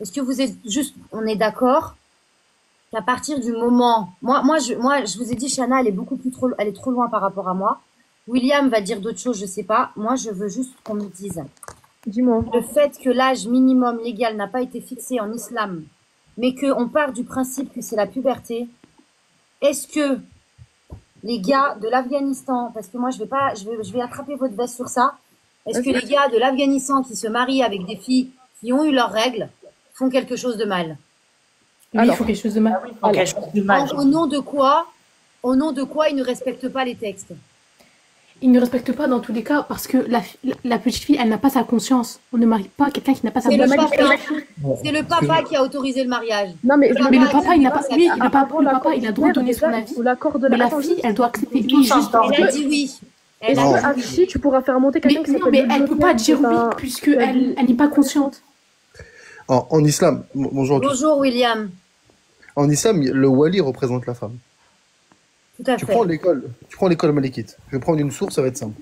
est-ce que vous êtes juste, on est d'accord qu'à partir du moment, je vous ai dit, Shana, elle est beaucoup plus trop, elle est trop loin par rapport à moi. William va dire d'autres choses, je sais pas. Moi, je veux juste qu'on me dise. Dis-moi. Le fait que l'âge minimum légal n'a pas été fixé en islam, mais qu'on part du principe que c'est la puberté, est-ce que les gars de l'Afghanistan, parce que moi je vais attraper votre veste sur ça, est-ce que les gars de l'Afghanistan qui se marient avec des filles qui ont eu leurs règles font quelque chose de mal? Oui, il faut quelque chose de mal. Quelque chose de mal. Au nom de quoi ils ne respectent pas les textes? Ils ne respectent pas dans tous les cas parce que la petite fille, elle n'a pas sa conscience. On ne marie pas quelqu'un qui n'a pas sa conscience. C'est le papa qui a autorisé le mariage. Non, mais le papa, il n'a pas. Oui, le papa, il a le droit de donner son avis. Mais la fille, elle doit accepter. Oui, juste. Elle a dit oui. Est-ce que Archie, tu pourras faire monter quelqu'un qui s'appelle... Mais elle ne peut pas dire oui puisqu'elle n'est pas consciente. En islam, bonjour. Bonjour William. En islam, le wali représente la femme. Tout à fait. Tu prends l'école malikite. Je vais prendre une source, ça va être simple.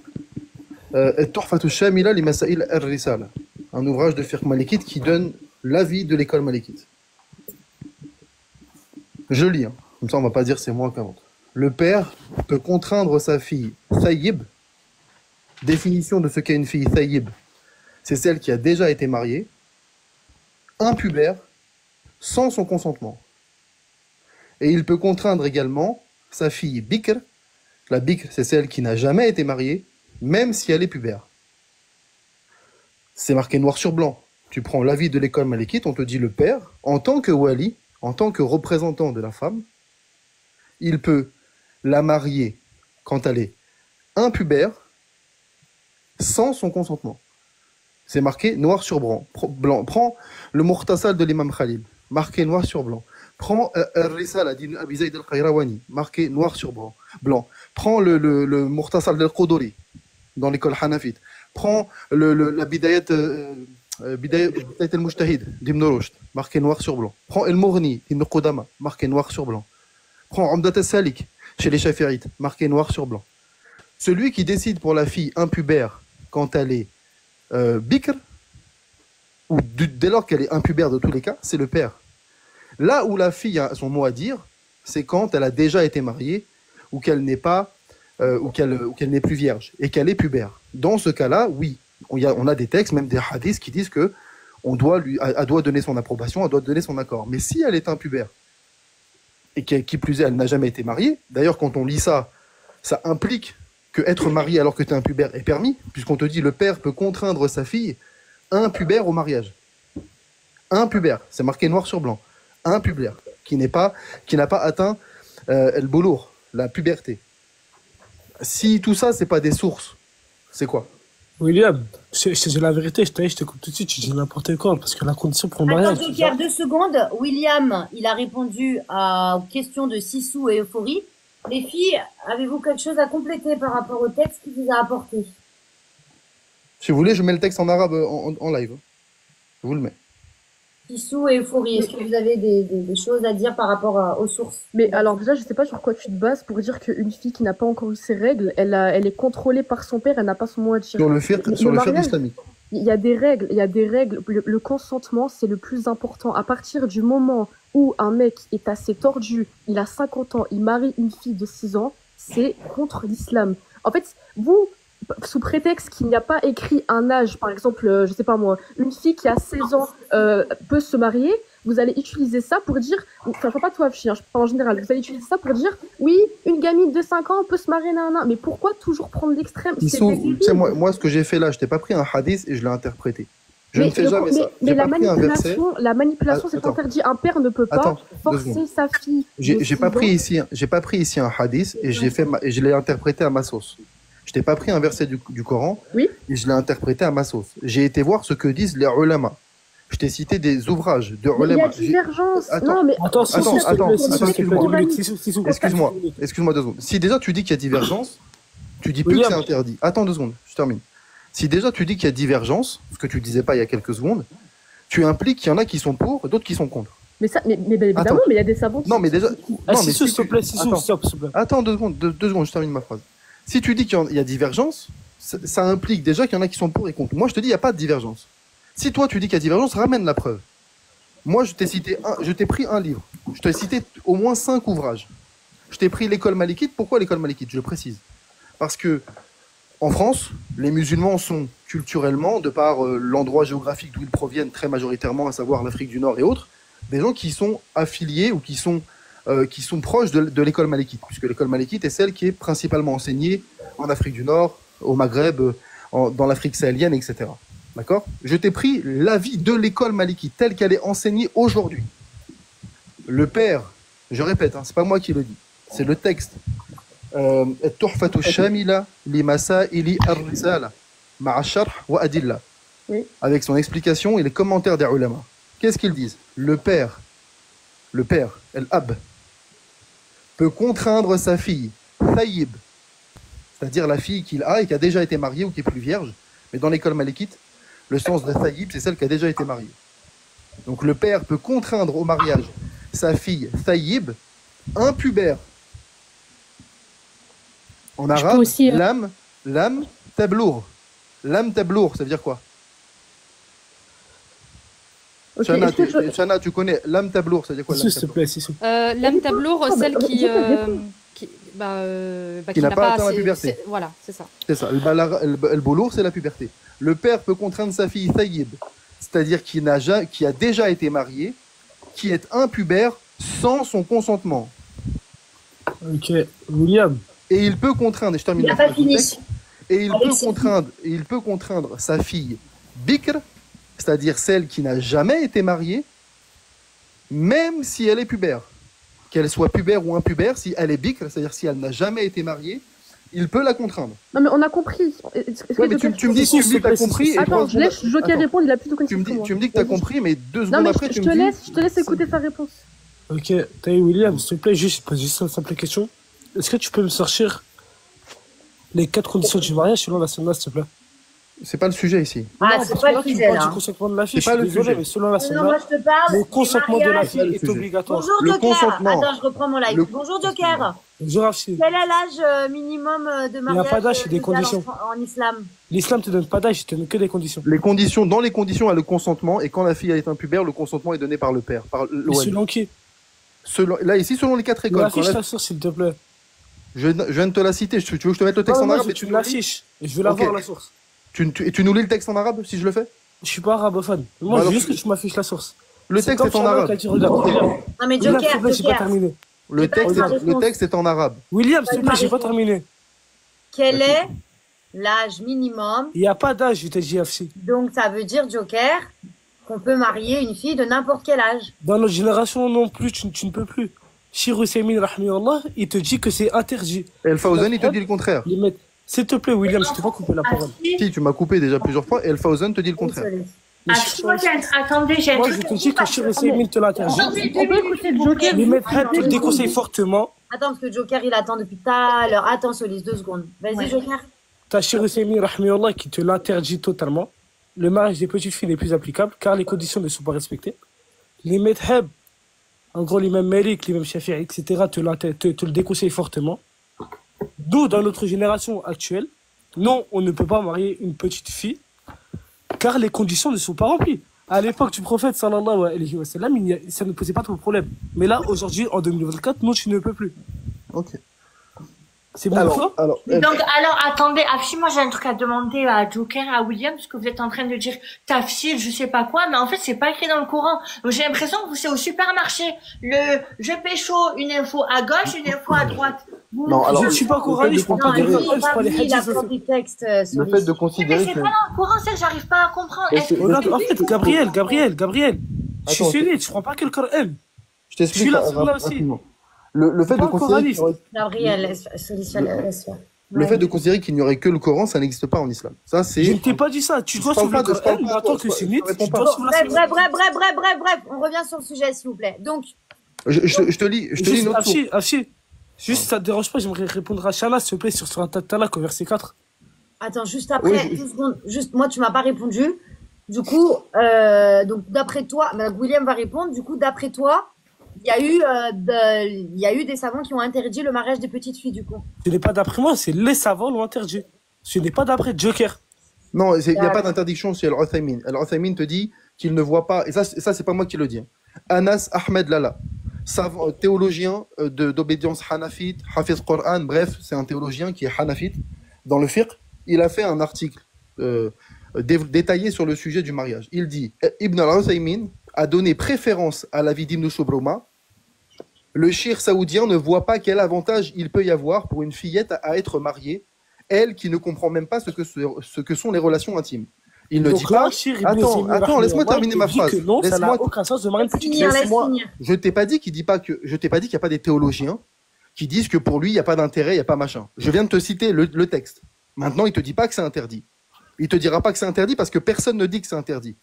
Tuhfatu Shamila li Masail al-Risala, un ouvrage de fiqh malikite qui donne l'avis de l'école malikite. Je lis, hein. Comme ça on va pas dire c'est moi qui invente. Le père peut contraindre sa fille thayyib. Définition de ce qu'est une fille thayyib, c'est celle qui a déjà été mariée, impubère, sans son consentement. Et il peut contraindre également sa fille bikr. La bikr, c'est celle qui n'a jamais été mariée, même si elle est pubère. C'est marqué noir sur blanc. Tu prends l'avis de l'école malikite, on te dit le père, en tant que wali, en tant que représentant de la femme, il peut la marier quand elle est impubère, sans son consentement. C'est marqué noir sur blanc. Prends le Mukhtasar de l'imam Khalil, marqué noir sur blanc. Prends Al-Risala d'Ibn Abi Zayd al-Qayrawani, marqué noir sur blanc. Prends le Mukhtasar al-Quduri, dans l'école Hanafite. Prends la Bidayat al-Mujtahid d'Ibn Rushd, marqué noir sur blanc. Prends El-Mughni d'Ibn Qudama, marqué noir sur blanc. Prends Umdat al-Salik, chez les Shafi'ites, marqué noir sur blanc. Celui qui décide pour la fille impubère quand elle est bikr, ou dès lors qu'elle est impubère de tous les cas, c'est le père. Là où la fille a son mot à dire, c'est quand elle a déjà été mariée ou qu'elle n'est pas, ou qu'elle n'est plus vierge et qu'elle est pubère. Dans ce cas-là, oui, on a des textes, même des hadiths qui disent que elle doit donner son approbation, elle doit donner son accord. Mais si elle est impubère et qui plus est, elle n'a jamais été mariée, d'ailleurs quand on lit ça, ça implique que être marié alors que tu es impubère est permis, puisqu'on te dit le père peut contraindre sa fille impubère au mariage. Impubère, c'est marqué noir sur blanc. Impubère, qui n'a pas atteint le boulour, la puberté. Si tout ça, c'est pas des sources, c'est quoi? William, c'est la vérité, je te coupe tout de suite, tu dis n'importe quoi, parce que la condition pour le mariage... Attends, Joker, 2 secondes. William, il a répondu aux questions de Sissou et Euphorie. Les filles, avez-vous quelque chose à compléter par rapport au texte qu'il vous a apporté? Si vous voulez, je mets le texte en arabe en live. Je vous le mets. Sissou et Euphorie, est-ce que vous avez des choses à dire par rapport aux sources? Mais alors déjà, je sais pas sur quoi tu te bases pour dire qu'une fille qui n'a pas encore eu ses règles, elle est contrôlée par son père, elle n'a pas son mot à dire. Sur le fiqh islamique. Il y a des règles. Le consentement, c'est le plus important. À partir du moment où un mec est assez tordu, il a 50 ans, il marie une fille de 6 ans, c'est contre l'islam. En fait, vous, sous prétexte qu'il n'y a pas écrit un âge, par exemple, je sais pas moi, une fille qui a 16 ans peut se marier, vous allez utiliser ça pour dire, enfin pas toi, hein, je parle en général, vous allez utiliser ça pour dire, oui, une gamine de 5 ans peut se marier, nanana. Mais pourquoi toujours prendre l'extrême? Moi, ce que j'ai fait là, je t'ai pas pris un hadith et je l'ai interprété. Je ne fais jamais ça. Mais la manipulation, c'est interdit. Un père ne peut pas forcer sa fille. J'ai pas pris ici un hadith et je l'ai interprété à ma sauce. Je t'ai pas pris un verset du Coran et je l'ai interprété à ma sauce. J'ai été voir ce que disent les ulama. Je t'ai cité des ouvrages de ulama. Il y a divergence. Attends, excuse-moi 2 secondes. Si déjà tu dis qu'il y a divergence, tu dis plus que c'est interdit. Attends 2 secondes, je termine. Si déjà tu dis qu'il y a divergence, ce que tu disais pas il y a quelques secondes, tu impliques qu'il y en a qui sont pour et d'autres qui sont contre. Mais évidemment, mais il y a des savants qui... Non, mais déjà... s'il te plaît. Attends 2 secondes, 2 secondes, je termine ma phrase. Si tu dis qu'il y a divergence, ça implique déjà qu'il y en a qui sont pour et contre. Moi, je te dis, il n'y a pas de divergence. Si toi, tu dis qu'il y a divergence, ramène la preuve. Moi, je t'ai pris un livre. Je t'ai cité au moins 5 ouvrages. Je t'ai pris l'école malikite. Pourquoi l'école malikite? Je précise. Parce que en France, les musulmans sont culturellement, de par l'endroit géographique d'où ils proviennent très majoritairement, à savoir l'Afrique du Nord et autres, des gens qui sont affiliés ou qui sont proches de l'école malikite, puisque l'école malikite est celle qui est principalement enseignée en Afrique du Nord, au Maghreb, dans l'Afrique sahélienne, etc. D'accord? Je t'ai pris l'avis de l'école malikite telle qu'elle est enseignée aujourd'hui. Le père, je répète, c'est pas moi qui le dis, c'est le texte. التحفة الشاملة لمسائل الرسالة مع الشرح وأدلة. Avec son explication et les commentaires des ulama. Qu'est-ce qu'ils disent? Le père, el-ab, peut contraindre sa fille, thayyib, c'est-à-dire la fille qu'il a et qui a déjà été mariée ou qui est plus vierge. Mais dans l'école malikite, le sens de thayyib, c'est celle qui a déjà été mariée. Donc le père peut contraindre au mariage sa fille thayyib, impubère. En arabe, aussi, lam tablour. Lam tablour, ça veut dire quoi? Okay, Chana, tu connais lam tablour, ça veut dire quoi? S'il te plaît, si. L'âme tablour, celle qui n'a pas atteint la puberté. Voilà, c'est ça. C'est ça. Le boulour, c'est la puberté. Le père peut contraindre sa fille thayyib, c'est-à-dire qui a déjà été mariée, qui est impubère sans son consentement. Ok, William. Et il peut contraindre, et je termine. Il n'a pas fini. Et il peut contraindre sa fille bikr, c'est-à-dire celle qui n'a jamais été mariée, même si elle est pubère. Qu'elle soit pubère ou impubère, si elle est bikr, c'est-à-dire si elle n'a jamais été mariée, il peut la contraindre. Non, mais on a compris. Tu me dis que tu as compris. Attends, je laisse Joker répondre, il a plus de questions. Tu me dis que tu as compris, mais 2 secondes après, tu me dis. Je te laisse écouter sa réponse. Ok, Taï William, s'il te plaît, pose juste une simple question. Est-ce que tu peux me sortir les 4 conditions du mariage selon la sunna, s'il te plaît? C'est pas le sujet ici. Ah, c'est pas le sujet, là. Du consentement de la fille, C'est pas le sujet. Mais selon la Non, sunna, moi, je te parle. le consentement de la mariage. fille est obligatoire. Bonjour, Le Joker. consentement. Attends, je reprends mon live. Bonjour, Joker. Bonjour, Afsi. Quel est l'âge minimum de mariage? Il n'y a pas d'âge, c'est des légal conditions. en islam? L'islam te donne pas d'âge, il te donne que des conditions. Dans les conditions, il y a le consentement, et quand la fille est impubère, le consentement est donné par le père, par Et l'OM. selon qui? Là, ici, selon les 4 écoles. Affiche ta source, s'il te plaît. Je viens de te la citer. Tu veux que je te mette le texte en arabe? Tu me l'affiches. Et je veux la voir, la source. Et tu nous lis le texte en arabe, si je le fais? Je suis pas arabophone. Moi, je veux juste que tu m'affiches la source. Le texte est en arabe. Non, mais William, Joker, s'il te plaît, j'ai pas terminé. Le texte est en arabe. William, s'il te plaît, j'ai pas terminé. quel est l'âge minimum? Il n'y a pas d'âge, je t'ai dit, Afsi. Donc, ça veut dire, Joker, qu'on peut marier une fille de n'importe quel âge. Dans notre génération non plus, tu ne peux plus. Shir Hussein, rahmiullah, il te dit que c'est interdit. Et El Fawzan, il te dit le contraire. S'il te plaît, William, je t'ai pas coupé la parole. Si, tu m'as coupé déjà plusieurs fois, et El Fawzan te dit le contraire. Attendez, j'ai un Moi, truc. je te dis que Shir Hussein te l'interdit. On peut écouter Joker. Les maîtres te le déconseillent fortement. Attends, parce que Joker, il attend depuis tout à l'heure. Attends, Solis, 2 secondes. Vas-y, Joker. T'as Shir Hussein, rahmiullah, qui te l'interdit totalement. Le mariage des petites filles n'est plus applicable car les conditions ne sont pas respectées. Les maîtres, en gros, l'imam Malik, l'imam Shafi'i, etc., te le déconseillent fortement. D'où, dans notre génération actuelle, non, on ne peut pas marier une petite fille car les conditions ne sont pas remplies. À l'époque du prophète, sallallahu alayhi wa sallam, ça ne posait pas trop de problème. Mais là, aujourd'hui, en 2024, non, tu ne peux plus. Ok. C'est bon pour toi? Donc, alors, attendez, Afsi, moi j'ai un truc à demander à Joker, à William, parce que vous êtes en train de dire tafsir, je sais pas quoi, mais en fait, c'est pas écrit dans le Coran. Donc, j'ai l'impression que c'est au supermarché. Je pécho une info à gauche, une info à droite. Non, alors, je ne suis pas coraniste, je prends pas des il je prends les il a hadiths. pris du texte, le Solis. fait de Mais considérer c'est que. pas dans le Coran, c'est que j'arrive pas à comprendre. Est-ce que Regarde, en fait, Gabriel, je suis Attends, sunnite, je prends pas que le Coran. Je t'explique Je suis là aussi. rapidement. Le fait de pas considérer qu'il y aurait- Gabriel, Solis, laisse faire. le fait de considérer qu'il n'y aurait que le Coran, ça n'existe pas en islam. Ça, c'est. Je ne t'ai pas dit ça. Tu dois Je parle suivre le pas de- je parle Coran, mais pas en tant de- que je sunnite, réponds tu pas. dois suivre la sunna. Bref. On revient sur le sujet, s'il vous plaît. Donc, Je te lis une autre source. Afsi, juste ça te dérange pas, j'aimerais répondre à Shana, s'il te plaît, sur Surat At-Talaq au verset 4. attends, juste après, Oui, 2 secondes. Juste, moi, tu m'as pas répondu. Du coup, donc, d'après toi, William va répondre. Du coup, d'après toi, il y a eu des savants qui ont interdit le mariage des petites filles, du coup. Ce n'est pas d'après moi, c'est les savants l'ont interdit. Ce n'est pas d'après Joker. Non, il n'y a pas d'interdiction chez Al-Uthaymin. Al-Uthaymin te dit qu'il ne voit pas, et ça c'est pas moi qui le dis, hein. Anas Ahmed Lala, théologien d'obédience hanafite, Hafiz Qur'an, bref, c'est un théologien qui est hanafite dans le fiqh. Il a fait un article détaillé sur le sujet du mariage. Il dit Ibn al-Uthaymin a donné préférence à l'avis d'Ibn Shubruma. Le shir saoudien ne voit pas quel avantage il peut y avoir pour une fillette à être mariée, elle qui ne comprend même pas ce que sont les relations intimes. Il ne dit pas. Attends, laisse-moi terminer ma phrase. Non, ça n'a aucun sens de marier une petite fille. Je t'ai pas dit qu'il n'y a pas des théologiens qui disent que pour lui il n'y a pas d'intérêt, il n'y a pas machin. Je viens de te citer le texte. Maintenant, il te dit pas que c'est interdit. Il te dira pas que c'est interdit parce que personne ne dit que c'est interdit.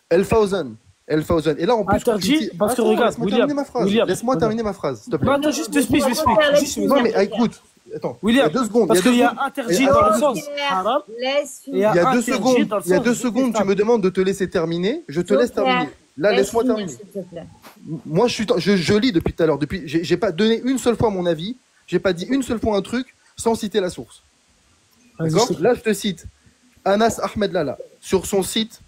El Fawzan. Et là, en plus, interdit parce que regarde, laisse-moi terminer ma phrase, s'il te plaît. Non, attends, juste explique. Non, mais écoute. Attends, William, il y a 2 secondes. Parce qu'il y a interdit dans le sens haram. Il y a 2 secondes, tu me demandes de te laisser terminer. Je te laisse terminer. Là, laisse-moi terminer. Moi, je lis depuis tout à l'heure. J'ai pas donné une seule fois mon avis. J'ai pas dit une seule fois un truc sans citer la source. D'accord ? Là, je te cite Anas Ahmed Lala sur son site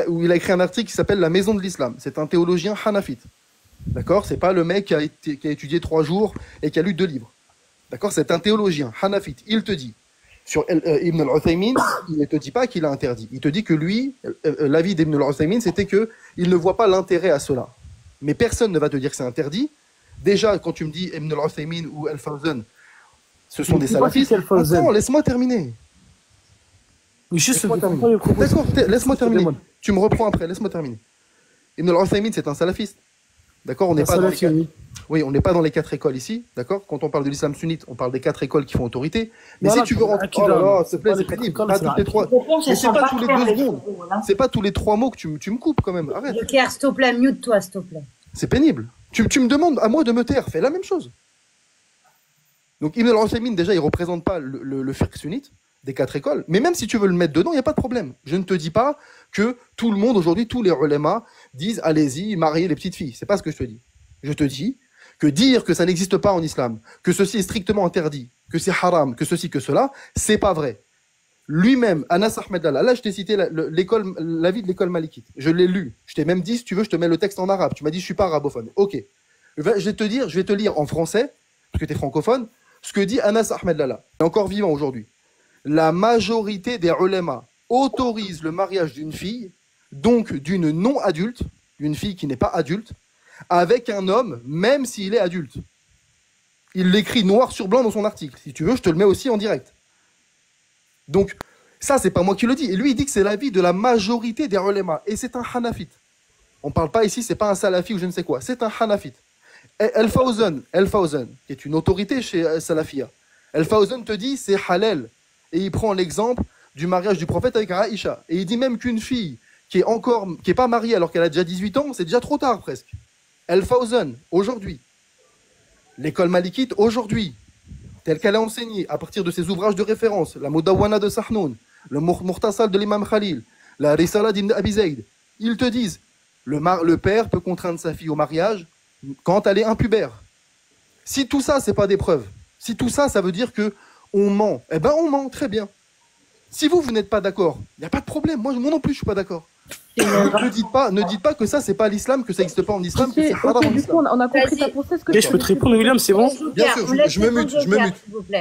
où il a écrit un article qui s'appelle La Maison de l'Islam. C'est un théologien hanafite. D'accord ? C'est pas le mec qui a étudié 3 jours et qui a lu 2 livres. D'accord ? C'est un théologien hanafite. Il te dit, sur Ibn al-Uthaymin, il ne te dit pas qu'il a interdit. Il te dit que lui, l'avis d'Ibn al-Uthaymin, c'était qu'il ne voit pas l'intérêt à cela. Mais personne ne va te dire que c'est interdit. Déjà, quand tu me dis Ibn al-Uthaymin ou Al-Fawzan, ce sont des salafistes. Attends, laisse-moi terminer. D'accord, laisse-moi terminer. Tu me reprends après, laisse-moi terminer. Ibn al-Uthaymin, c'est un salafiste. D'accord, on n'est pas dans on n'est pas dans les 4 écoles ici, d'accord. Quand on parle de l'islam sunnite, on parle des 4 écoles qui font autorité. Mais si tu veux rentrer, s'il te plaît, c'est pénible. Pas toutes les 3. Mais c'est pas tous les 2 secondes. C'est pas tous les 3 mots que tu me coupes quand même. Arrête. Joker, s'il te plaît, mute-toi, s'il te plaît. C'est pénible. Tu me demandes à moi de me taire. Fais la même chose. Donc Ibn al-Uthaymin, déjà, il représente pas le fiqh sunnite des 4 écoles. Mais même si tu veux le mettre dedans, il n'y a pas de problème. Je ne te dis pas que tout le monde aujourd'hui, tous les ulémas disent allez-y, mariez les petites filles. C'est pas ce que je te dis. Je te dis que dire que ça n'existe pas en islam, que ceci est strictement interdit, que c'est haram, que ceci, que cela, c'est pas vrai. Lui-même, Anas Ahmed Lala, là je t'ai cité l'avis de l'école malikite. Je l'ai lu. Je t'ai même dit, si tu veux, je te mets le texte en arabe. Tu m'as dit, je suis pas arabophone. Ok. Je vais te lire en français, parce que tu es francophone, ce que dit Anas Ahmed Lala. Il est encore vivant aujourd'hui. La majorité des ulémas autorise le mariage d'une fille, donc d'une non-adulte, d'une fille qui n'est pas adulte, avec un homme, même s'il est adulte. Il l'écrit noir sur blanc dans son article. Si tu veux, je te le mets aussi en direct. Donc, ça, c'est pas moi qui le dis. Et lui, il dit que c'est l'avis de la majorité des ulémas. Et c'est un hanafite. On parle pas ici, c'est pas un salafi ou je ne sais quoi. C'est un hanafite. El-Fawzan, qui est une autorité chez Salafia. El-Fawzan te dit, c'est halal. Et il prend l'exemple du mariage du prophète avec Aïcha. Et il dit même qu'une fille qui est pas mariée alors qu'elle a déjà 18 ans, c'est déjà trop tard presque. El-Fawzan, aujourd'hui, l'école malikite, aujourd'hui, telle qu'elle est enseignée, à partir de ses ouvrages de référence, la Mudawwana de Sahnoun, le Mukhtasar de l'imam Khalil, la Risala d'Ibn Abi Zayd, ils te disent, le père peut contraindre sa fille au mariage quand elle est impubère. Si tout ça, c'est pas des preuves, si tout ça, ça veut dire que on ment, eh ben on ment, très bien. Si vous n'êtes pas d'accord, il n'y a pas de problème, moi non plus, je suis pas d'accord. Ne dites pas que ça, c'est pas l'islam, que ça n'existe pas en islam, que c'est haram en islam. On a compris ta pensée. Je peux te répondre, William, c'est bon? Bien sûr, je me mute.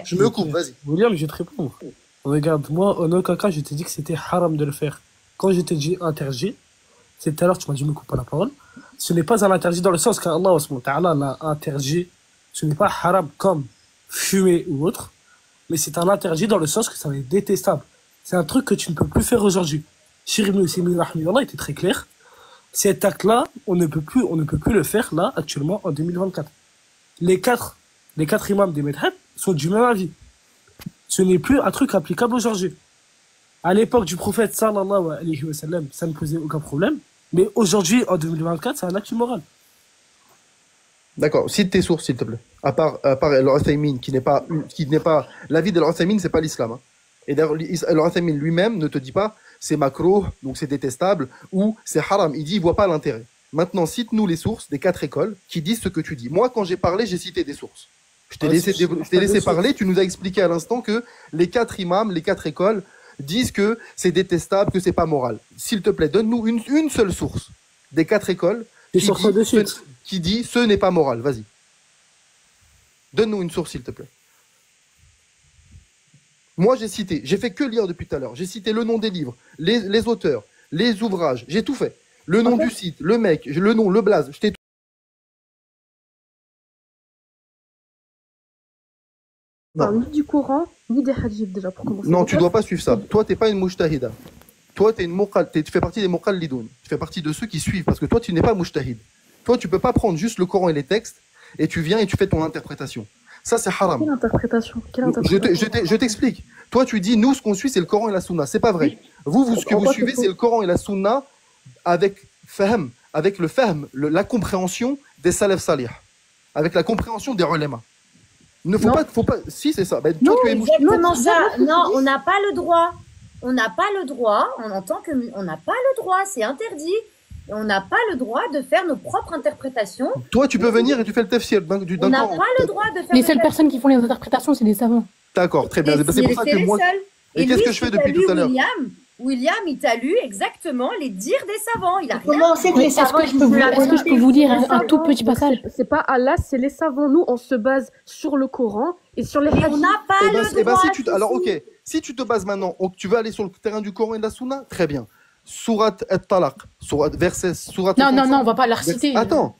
Je me coupe, vas-y. William, je vais te répondre. Regarde, moi, en aucun cas, je t'ai dit que c'était haram de le faire. Quand je t'ai dit interdit, c'est tout à l'heure, tu m'as dit, me coupe pas la parole. Ce n'est pas un interdit dans le sens qu'Allah l'a interdit. Ce n'est pas haram comme fumer ou autre, mais c'est un interdit dans le sens que ça est détestable. C'est un truc que tu ne peux plus faire aujourd'hui. Cheikh Ibn Uthaymeen rahimahullah était très clair. Cet acte-là, on ne peut plus le faire là, actuellement, en 2024. Les quatre imams des madhhab sont du même avis. Ce n'est plus un truc applicable aujourd'hui. À l'époque du prophète sallallahu alayhi wa sallam, ça ne posait aucun problème. Mais aujourd'hui, en 2024, c'est un acte immoral. D'accord. Cite tes sources, s'il te plaît. À part Al-Uthaymin, qui n'est pas l'avis de Al-Uthaymin, c'est pas l'islam. Hein. Et d'ailleurs, Al-Uthaymin lui-même ne te dit pas c'est makruh, donc c'est détestable, ou c'est haram. Il dit il voit pas l'intérêt. Maintenant, cite-nous les sources des 4 écoles qui disent ce que tu dis. Moi, quand j'ai parlé, j'ai cité des sources. Je t'ai laissé parler, tu nous as expliqué à l'instant que les 4 imams, les 4 écoles disent que c'est détestable, que c'est pas moral. S'il te plaît, donne-nous une seule source des 4 écoles Et sur ça de suite. qui dit ce n'est pas moral. Vas-y. Donne-nous une source, s'il te plaît. Moi, j'ai fait que lire depuis tout à l'heure. J'ai cité le nom des livres, les auteurs, les ouvrages, j'ai tout fait. Le nom du site, le mec, le nom, le blaze, je t'ai tout. Enfin, ni du Coran, ni des hadiths déjà pour commencer. Non, tu dois pas suivre ça. Toi, t'es pas une mujtahida. Toi, tu fais partie des muqallidoun. Tu fais partie de ceux qui suivent, parce que toi, tu n'es pas mujtahid. Toi, tu peux pas prendre juste le Coran et les textes, et tu viens et tu fais ton interprétation. Ça, c'est haram. Quelle interprétation? Je t'explique. Toi, tu dis, nous, ce qu'on suit, c'est le Coran et la Sunna. C'est pas vrai. Vous, ce que vous suivez, c'est le Coran et la Sunna avec le fahm, la compréhension des salaf salih, avec la compréhension des ulama. Il ne faut pas. Si, c'est ça. Ben, Non, toi, tu es exactement ça. Non, on n'a pas le droit. On n'a pas le droit. On entend que on n'a pas le droit. C'est interdit. Et on n'a pas le droit de faire nos propres interprétations. Toi, tu peux venir et tu fais le tafsir d'un On n'a pas le droit de faire. Les seules personnes qui font les interprétations, c'est des savants. D'accord, très bien. C'est pour ça que moi. Et qu'est-ce que je fais depuis tout à l'heure? William, il t'a lu exactement les dires des savants. Il a rien. Comment on sait que les savants Est-ce que je peux vous lire un tout petit passage? C'est pas Allah, c'est les savants. Nous, on se base sur le Coran et sur les Mais hadiths. on n'a pas le droit. Alors, ok. Si tu te bases maintenant, tu veux aller sur le terrain du Coran et de la Sunna, très bien. Surat At-Talaq, verset Surat. Non, on va pas la reciter. Attends.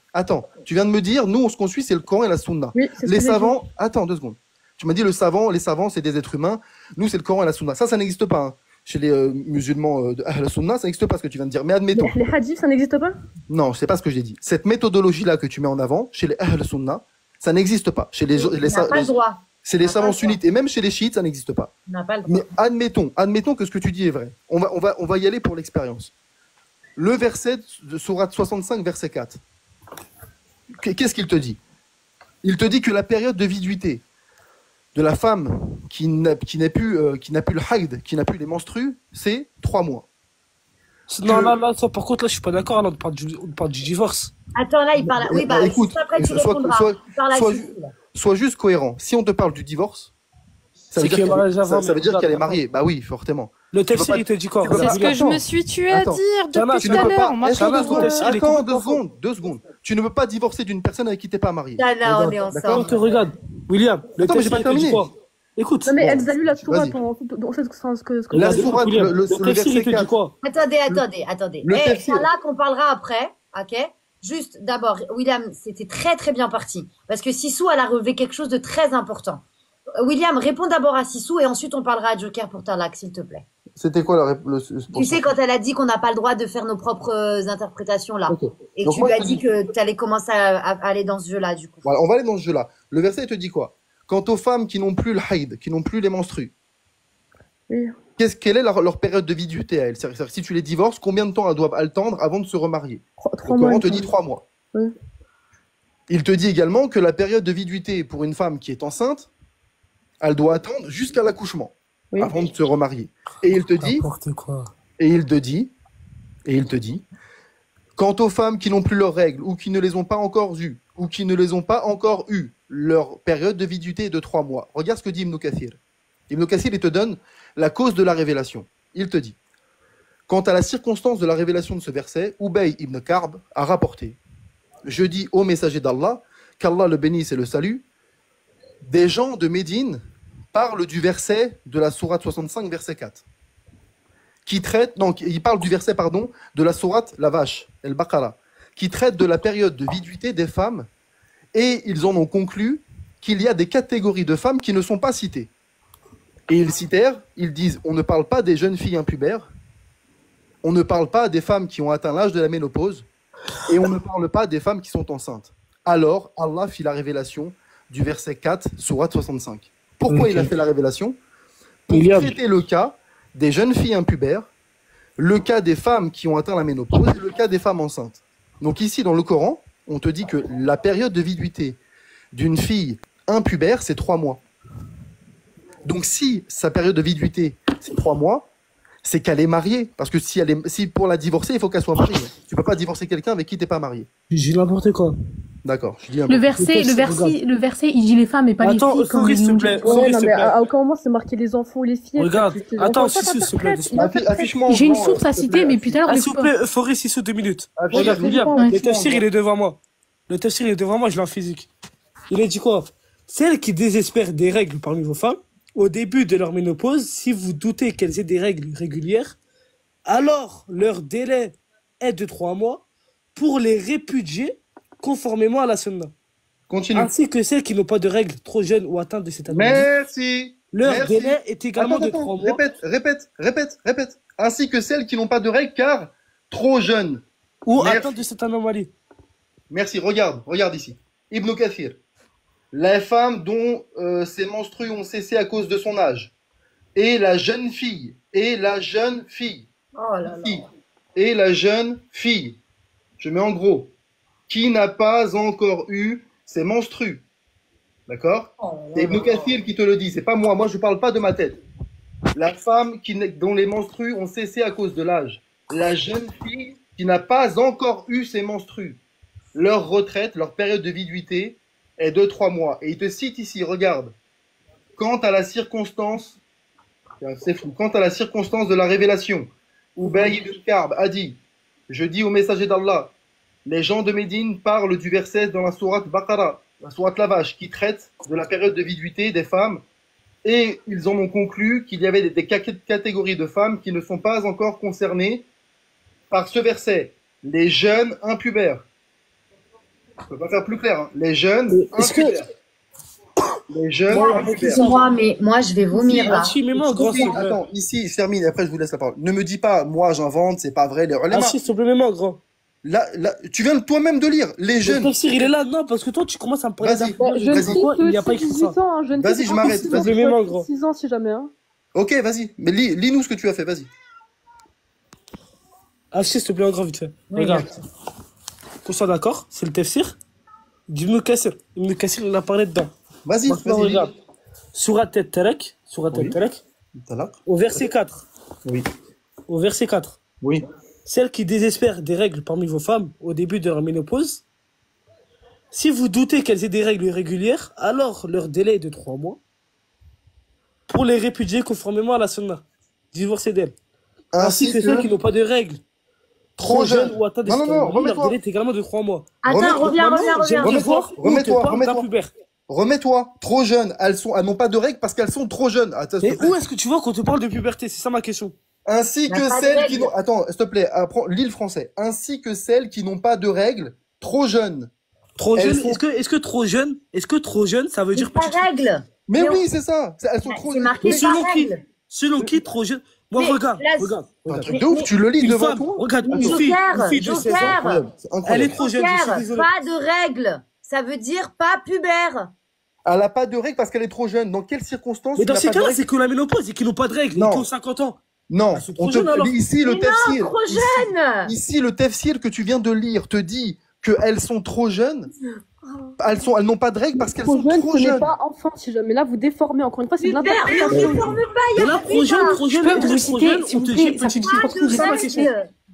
Tu viens de me dire, nous, ce qu'on suit, c'est le Coran et la Sunna. Oui, les savants. Attends 2 secondes. Tu m'as dit les savants, c'est des êtres humains. Nous, c'est le Coran et la Sunna. Ça n'existe pas. Hein. Chez les musulmans de la Sunna, ça n'existe pas ce que tu viens de dire. Mais admettons. Les hadiths, ça n'existe pas? Non, c'est pas ce que j'ai dit. Cette méthodologie-là que tu mets en avant, chez les Ahl Sunna, ça n'existe pas. Chez les On n'a pas le droit. C'est les savants sunnites. Et même chez les chiites, ça n'existe pas. On n'a pas le droit. Mais admettons que ce que tu dis est vrai. On va y aller pour l'expérience. Le verset de Sourate 65, verset 4. Qu'est-ce qu'il te dit? Il te dit que la période de viduité de la femme qui n'a plus le haid, qui n'a plus les menstrues, c'est 3 mois. Non, ça, par contre, là, je suis pas d'accord. On parle du divorce. Attends, là, il parle. Oui, bah, écoute, après, tu répondras. Il parle à qui, là? Sois juste cohérent. Si on te parle du divorce, ça veut dire qu'elle est mariée. Bah oui, fortement. Le tafsir, il te dit quoi? C'est ce que je me suis tué à dire depuis tout à l'heure. Attends, 2 secondes. Tu ne peux pas divorcer d'une personne avec qui t'es pas marié. Là, on est ensemble. Donc, regarde, William, le tafsir, il te dit quoi? Écoute. Non, mais elle a lu la sourate. On sait ce que la sourate, le verset 4. Attendez. C'est là qu'on parlera après, ok? Juste, d'abord, William, c'était très très bien parti. Parce que Sissou, elle a relevé quelque chose de très important. William, réponds d'abord à Sissou et ensuite on parlera à Joker pour Talak, s'il te plaît. C'était quoi la réponse? Tu sais, quand elle a dit qu'on n'a pas le droit de faire nos propres interprétations là. Okay. Et donc, tu lui as dit que tu allais commencer à aller dans ce jeu-là, du coup. Voilà, on va aller dans ce jeu-là. Le verset te dit quoi? Quant aux femmes qui n'ont plus le haïd, qui n'ont plus les menstrues, oui. Quelle est leur période de viduité à elles? C'est-à-dire que si tu les divorces, combien de temps elles doivent attendre avant de se remarier? Le Coran te dit 3 mois. Oui. Il te dit également que la période de viduité pour une femme qui est enceinte, elle doit attendre jusqu'à l'accouchement avant de se remarier. Et il te dit, il te dit, quant aux femmes qui n'ont plus leurs règles ou qui ne les ont pas encore eues, leur période de viduité est de 3 mois. Regarde ce que dit Ibn Kathir. Ibn Kathir, il te donne la cause de la révélation. Il te dit, quant à la circonstance de la révélation de ce verset, Ubay ibn Ka'b a rapporté, je dis au messager d'Allah, qu'Allah le bénisse et le salue, des gens de Médine parlent du verset de la sourate 65, verset 4. Il parle du verset, de la sourate la vache, El-Baqara, qui traite de la période de viduité des femmes, et ils en ont conclu qu'il y a des catégories de femmes qui ne sont pas citées. Et ils citèrent, ils disent, on ne parle pas des jeunes filles impubères, on ne parle pas des femmes qui ont atteint l'âge de la ménopause, et on ne parle pas des femmes qui sont enceintes. Alors, Allah fit la révélation du verset 4, sourate 65. Pourquoi il a fait la révélation? Pour traiter le cas des jeunes filles impubères, le cas des femmes qui ont atteint la ménopause et le cas des femmes enceintes. Donc ici, dans le Coran, on te dit que la période de viduité d'une fille impubère, c'est 3 mois. Donc si sa période de viduité, c'est 3 mois, c'est qu'elle est mariée. Parce que si pour la divorcer, il faut qu'elle soit mariée. Tu ne peux pas divorcer quelqu'un avec qui tu n'es pas marié. J'ai n'importe quoi. D'accord, je dis un Le peu. verset, il dit les femmes et pas Attends, les filles. Comme Euphorie, s'il te plaît. Ouais, Euphorie, non, s'il te mais plaît. à aucun moment c'est marqué les enfants ou les filles. Regarde, Les attends, enfants, s'il te plaît. Affiche-moi. J'ai une Blanc, source à s'il te citer, plaît. mais puis tout à l'heure, on S'il vous l'écoute pas. plaît, Euphorie, 6 ou 2 minutes. Affiche-moi. Regarde, William, Ouais. le tafsir, il est devant moi. Le tafsir, il est devant moi, je l'ai en physique. Il a dit quoi? Celles qui désespèrent des règles parmi vos femmes, au début de leur ménopause, si vous doutez qu'elles aient des règles régulières, alors leur délai est de 3 mois pour les répudier conformément à la sunna. Continue. Ainsi que celles qui n'ont pas de règles trop jeunes ou atteintes de cette anomalie. Merci. Leur Merci. délai est également Attends, de 3 mois. Répète. Ainsi que celles qui n'ont pas de règles car trop jeunes. Ou Merci. atteintes de cette anomalie. Merci, regarde ici. Ibn Kathir. La femme dont ses menstrues ont cessé à cause de son âge. Et la jeune fille. Oh là là. Et la jeune fille. Je mets en gros. Qui n'a pas encore eu ses menstrues. D'accord? Oh là C'est Ibn là. Kathir qui te le dit, c'est pas moi. Moi, je parle pas de ma tête. La femme dont les menstrues ont cessé à cause de l'âge. La jeune fille qui n'a pas encore eu ses menstrues. Leur retraite, leur période de viduité est de 3 mois. Et il te cite ici, regarde. Quant à la circonstance, c'est fou, quant à la circonstance de la révélation, Ubay ibn Ka'b a dit, je dis au messager d'Allah, les gens de Médine parlent du verset dans la sourate Baqara, la sourate la vache, qui traite de la période de viduité des femmes, et ils en ont conclu qu'il y avait des catégories de femmes qui ne sont pas encore concernées par ce verset. Les jeunes impubères. Je peux pas faire plus clair, hein. Les jeunes Est-ce que- impubères. Les jeunes impubères. Excuse-moi, mais moi, je vais vomir là. Archie, mets-moi en grand, s'il te plaît. Attends, ici, je termine, après je vous laisse la parole. Ne me dis pas, moi j'invente, c'est pas vrai. Les ulama. Archie, s'il te plaît, mets-moi en grand. Là, tu viens toi-même de lire. Les Le jeunes. tafsir, il est là, non, parce que toi, tu commences à me parler Vas-y. d'influence. Jeune Vas-y. fille Pourquoi il n'y a de pas écrit 18 ça? ans, hein, jeune Vas-y, fille je de m'arrête. 6 ans, Vas-y, mets-moi en grand. 6 ans si jamais. Hein. Ok, vas-y. Mais lis-nous ce que tu as fait, vas-y. Archie, s'il te plaît, en grand, vite fait. Oui, Regarde. merci. Qu'on soit d'accord, c'est le tafsir d'Ibn Kassir. Ibn Kassir, il en a parlé dedans. Vas-y, Maintenant, vas-y. regarde. Surat al-Talaq, Oui. Talaq. au verset 4. Oui. Au verset 4. Oui. Celles qui désespèrent des règles parmi vos femmes au début de leur ménopause, si vous doutez qu'elles aient des règles irrégulières, alors leur délai est de 3 mois pour les répudier conformément à la sunna. Divorcer d'elles. Ainsi que celles qui n'ont pas de règles trop jeunes ou atteintes de Non, cette non, non, anomalie, leur remets-toi. délai est également de 3 mois. Attends, reviens. J'aimerais voir où remets-toi, te parle remets-toi. d'impubère. Remets-toi. Trop jeunes. Elles n'ont pas de règles parce qu'elles sont trop jeunes. Attends, s'il Mais te plaît. où est-ce que tu vois qu'on te parle de puberté? C'est ça ma question. Ainsi Y a que pas de celles qui règles. n'ont. Attends, s'il te plaît. Lis le français. Ainsi que celles qui n'ont pas de règles. Trop jeunes. Trop Elles jeune, sont- est-ce que trop jeune, ça veut C'est dire pas petite fille? règle. Mais Mais oui, c'est ça. Elles sont trop C'est marqué Mais pas selon qui? règle. Selon qui trop jeune? Moi, Mais regarde. là, Un regarde. truc de ouf. Tu le lis Une devant femme, toi. regarde, une Attends. fille Joker, de 16 ans. Joker. Incroyable. C'est Elle est incroyable. trop jeune, je suis Joker, désolé. pas de règle. Ça veut dire pas pubère. Elle n'a pas de règles parce qu'elle est trop jeune. Dans quelles circonstances Mais tu dans n'as ces pas de cas-là, règles c'est que la ménopause et qu'ils n'ont pas de règles, Non. ils ont 50 ans. Non, Elles sont trop on te jeunes, alors. ici le Mais tafsir. Trop jeune. Ici le tafsir que tu viens de lire te dit qu'elles sont trop jeunes. Elles n'ont pas de règles parce qu'elles Trop sont jeune, trop ce n'est jeunes. pas enfant si jamais. Là, vous déformez encore une fois, c'est de Pubère, mais on l'interprétation. déforme pas, Mais là, trop jeune, Je peux vous trop citer, jeune, s'il on vous te plaît, dit ça petite fait fille. pas C'est ça ma règle. question.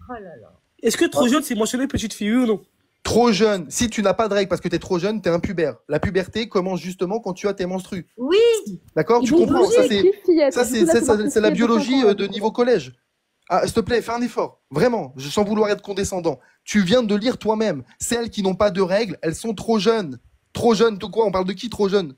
Oh là là. Est-ce que trop jeune, c'est mentionné petite fille, oui ou non? Trop jeune. Si tu n'as pas de règles parce que tu es trop jeune, tu es un pubère. La puberté commence justement quand tu as tes menstrues. Oui, D'accord? Ils Tu vont comprends? bouger, Ça, c'est écrit fillette. ça, Du c'est coup, là, c'est- c'est ça, marqué c'est la fillette, biologie donc, de niveau collège. Ah, s'il te plaît, fais un effort. Vraiment, sans vouloir être condescendant. Tu viens de lire toi-même. Celles qui n'ont pas de règles, elles sont trop jeunes. Trop jeunes, tout quoi? On parle de qui trop jeune?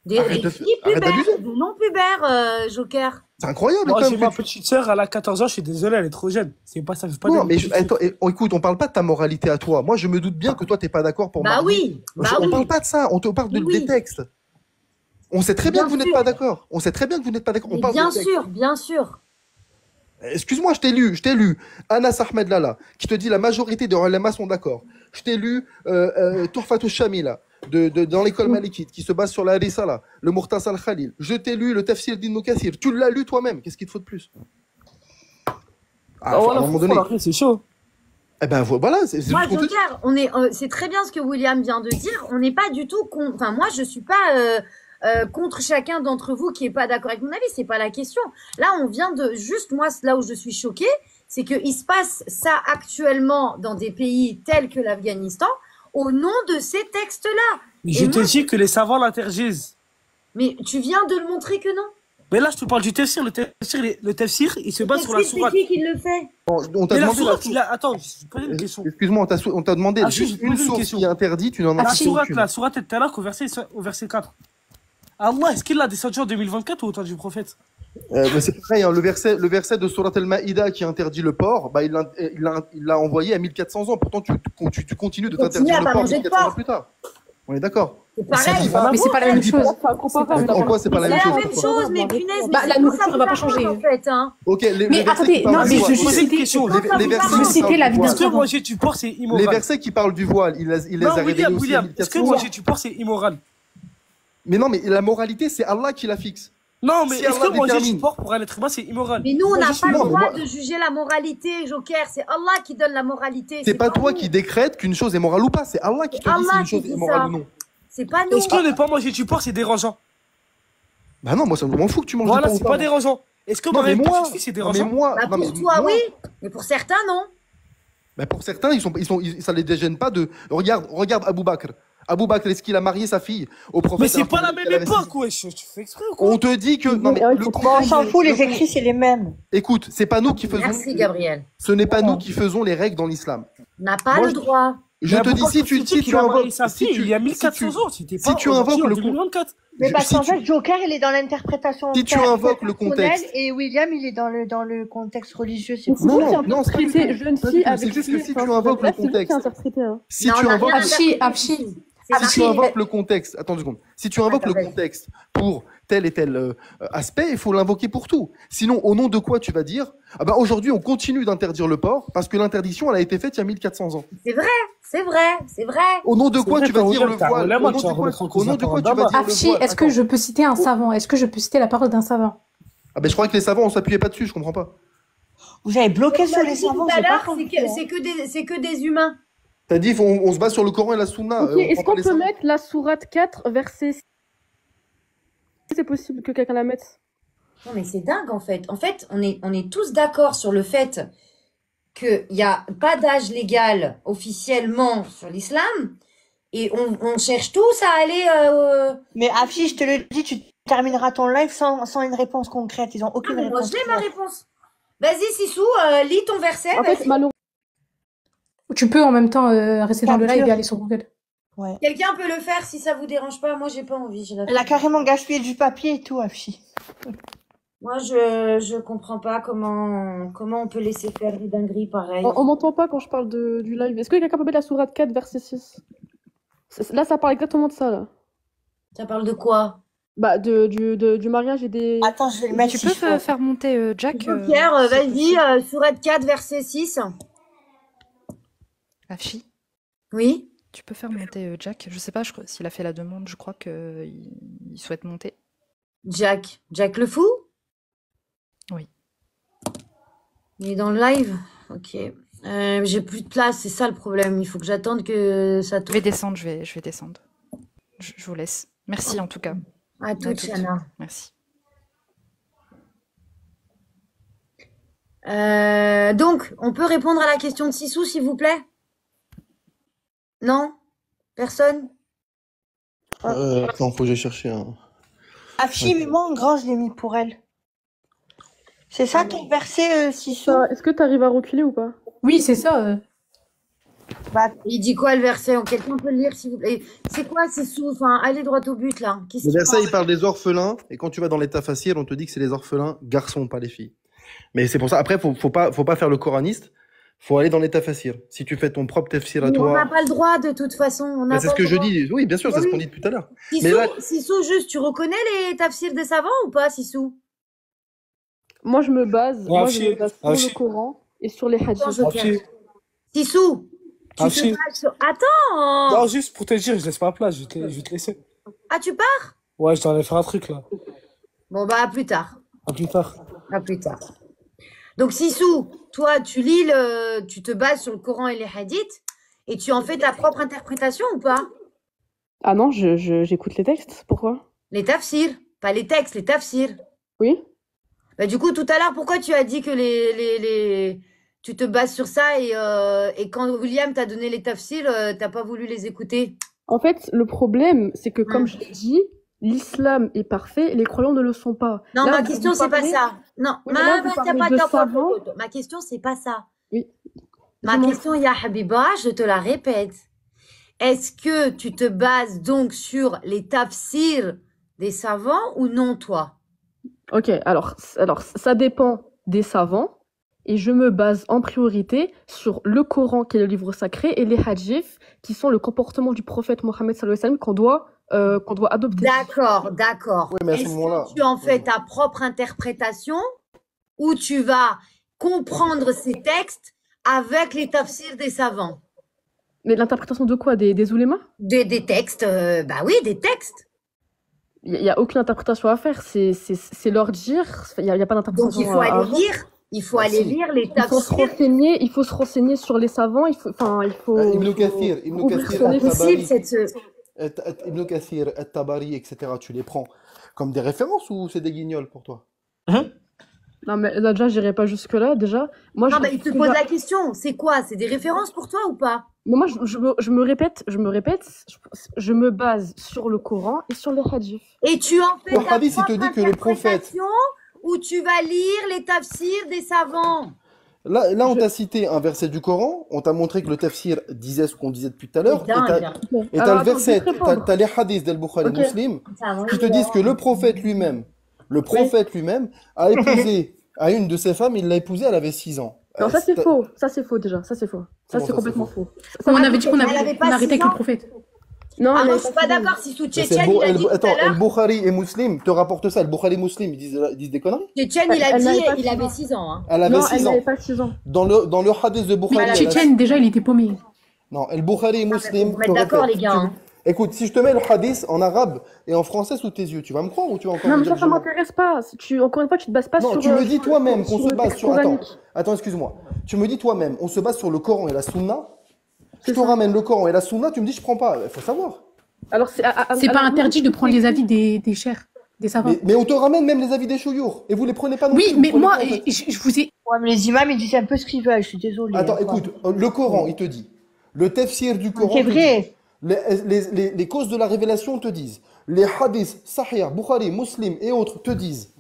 des Arrête de- filles arrête pubères, d'abuser. de non pubères, Joker. C'est incroyable Moi, quand j'ai même. ma petite sœur, elle a 14 ans, je suis désolé, elle est trop jeune. C'est pas, ça veut pas Non, dire mais petite fille. attends, écoute, on parle pas de ta moralité à toi. Moi, je me doute bien que toi, t'es pas d'accord pour Bah marier. oui, bah On oui. parle pas de ça, on te parle Oui. des textes. On sait très bien Bien que vous n'êtes sûr. pas d'accord. On sait très bien que vous n'êtes pas d'accord. On Mais parle bien des textes. sûr, bien sûr. Excuse-moi, je t'ai lu. Anas Ahmed Lala, qui te dit la majorité des ulama sont d'accord. Je t'ai lu Tuhfatou Shamila, dans l'école malikite, qui se base sur la Risala, le Murtasal Khalil. Je t'ai lu le Tafsir d'Ibn Kathir. Tu l'as lu toi-même. Qu'est-ce qu'il te faut de plus? Ah, À un voilà, moment donné. franchement, après, c'est chaud. Eh ben voilà, c'est Moi, tout ce qu'on te dit. Joker, c'est très bien ce que William vient de dire. On n'est pas du tout enfin, moi, je suis pas contre chacun d'entre vous qui est pas d'accord avec mon avis. C'est pas la question. Là, on vient de juste moi, là où je suis choquée, c'est qu'il se passe ça actuellement dans des pays tels que l'Afghanistan. au nom de ces textes-là. Mais je te dis que les savants l'interdisent. Mais tu viens de le montrer que non. Mais là, je te parle du tafsir. Le tafsir, il se base sur la sourate. C'est qui le fait? On t'a demandé Attends, je pose une question. Excuse-moi, on t'a demandé juste une source qui est interdite, tu n'en as pas. La sourate est tout à l'heure au verset 4. Allah, est-ce qu'il l'a descendu en 2024 ou au temps du prophète? C'est pareil, hein, le verset de Surat al-Ma'ida qui interdit le porc, bah, il l'a envoyé à 1400 ans. Pourtant, tu continues de t'interdire le porc 1400 ans plus tard. On est d'accord? C'est pareil. Mais c'est pas la même chose. En quoi c'est pas la même chose? C'est la même chose, mais punaise. Bah, la nourriture, elle va pas changer. En fait, hein. Ok, mais attendez, non, mais je citais la vie d'un Est-ce que manger du porc, c'est immoral? Les versets qui parlent du voile, il les a révélés aussi à 1400 ans. Est-ce que manger du porc, c'est immoral? Mais non, mais la moralité, c'est Allah qui la fixe. Non, mais Si est-ce que Allah manger détermine- du porc pour un être humain, c'est immoral? Mais nous, on n'a pas le justement, droit moi- de juger la moralité, Joker. C'est Allah qui donne la moralité. C'est pas toi nous. qui décrète qu'une chose est morale ou pas, c'est Allah qui te dit si Allah une chose qui dit est morale ça. ou non. C'est pas nous. Est-ce que ne pas manger du porc, c'est dérangeant? Bah non, moi ça m'en fout que tu manges Voilà, du porc c'est ou pas dérangeant. Est-ce que Non, mais manger moi, du porc, c'est non, mais dérangeant? moi, Bah, non, mais pour toi, moi- oui. Mais pour certains, non. Bah pour certains, ça les dégêne pas de. Regarde Abou Bakr. Abou Bakr, est-ce qu'il a marié sa fille au prophète? Mais c'est pas la alors même qu'elle avait époque, wesh. Tu fais exprès ou quoi? On te dit que. Non, mais le On s'en fout, les écrits, c'est les mêmes. Écoute, c'est pas nous qui faisons. Merci, Gabriel. Ce n'est pas nous qui faisons les règles dans l'islam. On n'a pas Moi, le droit. Je te dis, si tu invoques. Il y a 1400 ans, c'était pas. si tu invoques le 2024. Mais parce si qu'en tu- fait, Joker, il est dans l'interprétation Si tu invoques le personnelle contexte. et William, il est dans le contexte religieux. C'est Mais pour c'est ça. qui non, non, c'est pas du interpréter tout. jeune Pas du fille tout, avec c'est juste que fille, si tu enfin, invoques le là, c'est lui qui contexte. a interprété, hein. Si Non, tu on a invoques. rien Afshi, interprété. Afshi. C'est Si tu Afshi. invoques le contexte, attends une seconde. Si tu invoques le Attends, vas-y. contexte pour tel et tel aspect, il faut l'invoquer pour tout. Sinon, au nom de quoi tu vas dire ah ben aujourd'hui on continue d'interdire le porc parce que l'interdiction elle a été faite il y a 1400 ans. C'est vrai, c'est vrai, c'est vrai. Au nom de quoi vrai, tu vas t'as dire le raison, voile? t'as Au nom raison, de quoi tu vas au nom de quoi tu vas dire le Afshi, voile? est-ce que Attends. je peux citer un savant? Est-ce que je peux citer la parole d'un savant? Ah ben je croyais que les savants on s'appuyait pas dessus, je comprends pas. Vous avez bloqué Comme sur on les l'a dit savants, tout à j'ai pas l'heure, compris. c'est que des humains. T'as dit on se base sur le Coran et la Sunna. Ok, on est-ce prend pas qu'on les peut savants. mettre la sourate 4, verset 6? C'est possible que quelqu'un la mette. Non, mais c'est dingue, en fait. En fait, on est tous d'accord sur le fait qu'il n'y a pas d'âge légal officiellement sur l'islam. Et on cherche tous à aller... Mais Affi, je te le dis, tu termineras ton live sans une réponse concrète. Ils ont Ah, aucune mais moi, réponse. je l'ai ma réponse. Vas-y, Sissou, lis ton verset. En fait, vas-y. malheureusement, Tu peux en même temps rester dans le live et Capture. aller sur Google. Ouais. Quelqu'un peut le faire si ça vous dérange pas. Moi, j'ai pas envie. J'ai la Elle a carrément gaspillé du papier et tout, Affi. Moi, je comprends pas comment on peut laisser faire des dingueries pareilles. on m'entend pas quand je parle du live. Est-ce que quelqu'un peut mettre la sourate 4, verset 6? Là, ça parle exactement de ça, là. Ça parle de quoi? Bah, du mariage et des... Attends, je vais le mettre. Tu si peux je peux. faire monter Jack Pierre, vas-y, sourate 4, verset 6. Afshi, Oui. tu peux faire monter Jack. Je sais pas s'il a fait la demande, je crois qu'il souhaite monter. Jack le fou? Oui. Il est dans le live? Ok. J'ai plus de place, c'est ça le problème. Il faut que j'attende que ça Je tourne. vais descendre, je vais descendre. Je vous laisse. Merci en tout cas. À toute, toutes. Chana. Merci. Donc, on peut répondre à la question de Sissou, s'il vous plaît? Non? Personne? Attends, faut que j'aille chercher un. Affi, mais moi, en grand, je l'ai mis pour elle. C'est ça ton verset, Sissou? Est-ce que t'arrives à reculer ou pas? Oui, c'est ça. Bah, Il dit quoi le verset? Quelqu'un peut le lire, s'il vous plaît? C'est quoi, Sissou? Enfin, allez droit au but, là. Qu'est-ce Le qu'il verset parle? il parle des orphelins et quand tu vas dans l'état facile, on te dit que c'est les orphelins garçons, pas les filles. Mais c'est pour ça. Après, faut pas faire le coraniste. Faut aller dans l'état facile. Si tu fais ton propre tafsir à Mais on n'a toi. pas le droit, de toute façon. On n'a Bah, c'est pas ce que le je droit. dis. Oui, bien sûr, c'est Mais ce qu'on oui. dit tout à l'heure. Sissou, Mais là- Sissou, juste, tu reconnais les tafsirs des savants ou pas, Sissou? Moi, je me base sur Affi. le Coran et sur les hadiths. Affi. Sissou, tu Affi. te bases sur... Attends! Non, juste pour te dire, je laisse pas la place, je vais te laisser. Ah, tu pars? Ouais, je dois aller faire un truc là. Bon, bah, à plus tard. À plus tard. À plus tard. Donc, Sissou, toi, tu te bases sur le Coran et les hadiths et tu en fais ta propre interprétation ou pas? Ah non, j'écoute les textes. Pourquoi? Les tafsirs, pas les textes, les tafsirs. Oui? Bah, du coup, tout à l'heure, pourquoi tu as dit que tu te bases sur ça et quand William t'a donné les tafsirs, t'as pas voulu les écouter. En fait, le problème, c'est que, comme Hmm. je l'ai dit, l'islam est parfait et les croyants ne le sont pas. Non, Là, ma vous question, c'est pas parlez- ça. Non, Oui, mais là, vous parlez de savants. Ma question, c'est pas ça. Oui. Ma Dis-moi. question, Ya Habiba, je te la répète. Est-ce que tu te bases donc sur les tafsirs des savants ou non, toi? Ok, alors, ça dépend des savants et je me base en priorité sur le Coran, qui est le livre sacré, et les hadiths, qui sont le comportement du prophète Mohammed sallallahu alayhi wa sallam qu'on doit adopter. D'accord, d'accord. Oui, mais à ce Est-ce moment-là. que tu en fais ta propre interprétation ou tu vas comprendre ces textes avec les tafsirs des savants? Mais l'interprétation de quoi? Des oulémas? Des textes, bah oui, des textes. Il n'y a aucune interprétation à faire, c'est leur dire, il n'y a pas Donc d'interprétation il faut à aller avoir. lire, il faut Bah, aller si. lire les Il faut se tafsirs. renseigner, sur les savants, il faut Ibn Kathir, ouvrir son C'est esprit. possible, At-Tabari, Ibn Kathir, At-Tabari, etc. Tu les prends comme des références ou c'est des guignols pour toi? Non, mais là, déjà, j'irai pas jusque-là, déjà. Moi, Non, je mais il te pose la question, c'est quoi? C'est des références pour toi ou pas? Mais moi, je me répète, je me base sur le Coran et sur les hadiths. Et tu en fais Le ta hadith, il te propre dit que le prophète. interprétation ou tu vas lire les tafsirs des savants? Là, on t'a cité un verset du Coran, on t'a montré que le tafsir disait ce qu'on disait depuis tout à l'heure, C'est dingue. et t'as Alors, le verset, attends, je vais te répondre. t'as les hadiths d'Al-Bukhari Ok. Muslim, Ça, moi, qui te disent que le prophète lui-même a épousé à une de ses femmes, il l'a épousée, elle avait 6 ans. Non, ça, c'est faux. Ça, c'est faux, déjà. Ça, c'est faux. Ça, Comment c'est ça, complètement c'est faux. On avait dit qu'on Elle avait pas arrêtait 6 avec le ans. prophète. Non, Ah, elle moi, est je suis pas pas finie. d'accord. Si sous Mais c'est Tchétchène, il a dit tout Attends, à l'heure. Al-Bukhari et Muslim te rapportent ça. Al-Bukhari et Muslim, ils disent des conneries. Tchétchène, il a Elle dit, n'avait pas il 6 avait ans. 6 ans. Hein. Elle avait Non, 6 elle ans. n'avait pas 6 ans. Dans le hadith de Bukhari, Mais elle a- Tchétchène, déjà, il était paumé. Non, Al-Bukhari et Faut Muslim se te mettre d'accord, répètent. les gars. Hein. Écoute, si je te mets le hadith en arabe et en français sous tes yeux, tu vas me croire ou tu vas encore Non, me mais dire ça que je- m'intéresse pas. Encore une fois, tu te bases pas Non, sur. tu me dis toi-même qu'on se le base texte sur. Attends, coranique. excuse-moi. Tu me dis toi-même, on se base sur le Coran et la Sunna. Je C'est te ça. ramène le Coran et la Sunna, tu me dis je prends pas. Il faut savoir. Alors, c'est C'est pas interdit de prendre les avis des chers, des savants. Mais on te ramène même les avis des chouyours et vous les prenez pas non Oui, plus. vous mais prenez moi, pas, en fait. je vous ai. Ouais, mais les imams, ils disent un peu ce qu'ils veulent, je suis désolée. Attends, hein, écoute, le Coran, il te dit. Le tafsir du Coran. C'est te vrai. dit. Les causes de la révélation te disent. Les hadiths, Sahih, Bukhari, Muslim et autres te disent.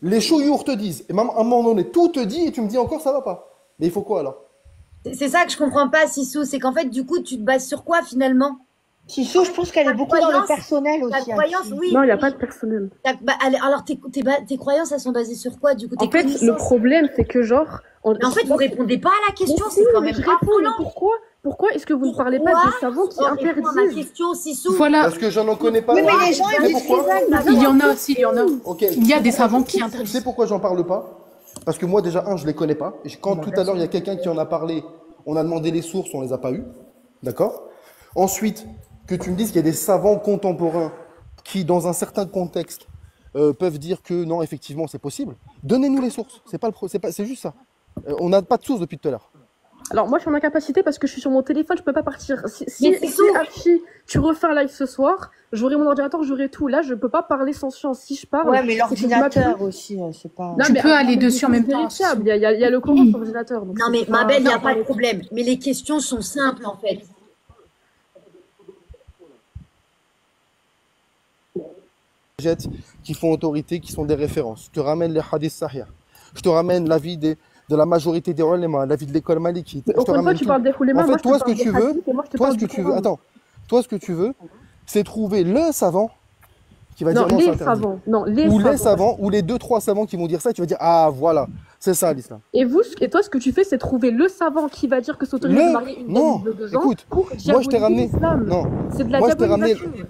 Les chouyours te disent. Et même à un moment donné, tout te dit et tu me dis encore ça va pas. Mais il faut quoi alors? C'est ça que je comprends pas, Sissou. C'est qu'en fait, du coup, tu te bases sur quoi finalement? Sissou, je pense qu'elle est Ta beaucoup dans le croyance- personnel Ta aussi. hein, croyance, Sissou. oui. Non, il n'y a oui. pas de personnel. Alors, tes croyances, elles sont basées sur quoi, du coup? Tes En fait, le connaissances? problème, c'est que genre. Mais en fait, vous répondez pas à la question, c'est quand même je réponds, mais affolant. pourquoi est-ce que vous ne parlez pas Pourquoi des savants qui Oh, réponds à ma interdisent? question, Sissou. Voilà, Parce que j'en connais pas. Oui, mais les gens, Tu ils sais disent pourquoi? qu'ils veulent. il y en a aussi, il y en a. Ok. Il y a des savants qui Tu interdisent. sais pourquoi j'en parle pas? Parce que moi, déjà, je les connais pas. Et quand tout à l'heure, il y a quelqu'un qui en a parlé, on a demandé les sources, on les a pas eues. D'accord? Ensuite, que tu me dises qu'il y a des savants contemporains qui, dans un certain contexte, peuvent dire que non, effectivement, c'est possible. Donnez-nous les sources. C'est juste ça. On n'a pas de sources depuis tout à l'heure. Alors, moi, je suis en incapacité parce que je suis sur mon téléphone, je peux pas partir. Mais c'est tout. Archie, tu refais un live ce soir, j'aurai mon ordinateur, j'aurai tout. Là, je peux pas parler sans science. Si je parle. Ouais, mais c'est que je l'ordinateur m'appuie. aussi, c'est pas. Non, Tu mais peux attends, aller dessus en c'est même temps. vérifiable. Il y a le Coran sur l'ordinateur. donc Non, c'est mais pas- ma belle, il n'y a non, pas de problème. Mais les questions sont simples, en fait. Qui font autorité, qui sont des références. Je te ramène les hadiths sahih. Je te ramène l'avis de la majorité des ulama, l'avis de l'école malikite. Je te Encore une fois, ramène tu tout. parles des oulémas, En moi, fait, je te toi, ce parle que tu des veux, hadiths, et moi, je te toi, parle ce que du tu veux, Coran. attends, toi, ce que tu veux, c'est trouver le savant qui va Non, dire non, c'est les interdit. savants. Non, les Ou les savants. savants, ou les 2-3 savants qui vont dire ça, et tu vas dire ah voilà, c'est ça l'islam. Et toi, ce que tu fais, c'est trouver le savant qui va dire que c'est autorisé de marier une Non, gamine de 2 ans écoute, pour moi je t'ai diaboliser ramené. l'islam. Non, C'est de la moi je t'ai ramené. diabolisation.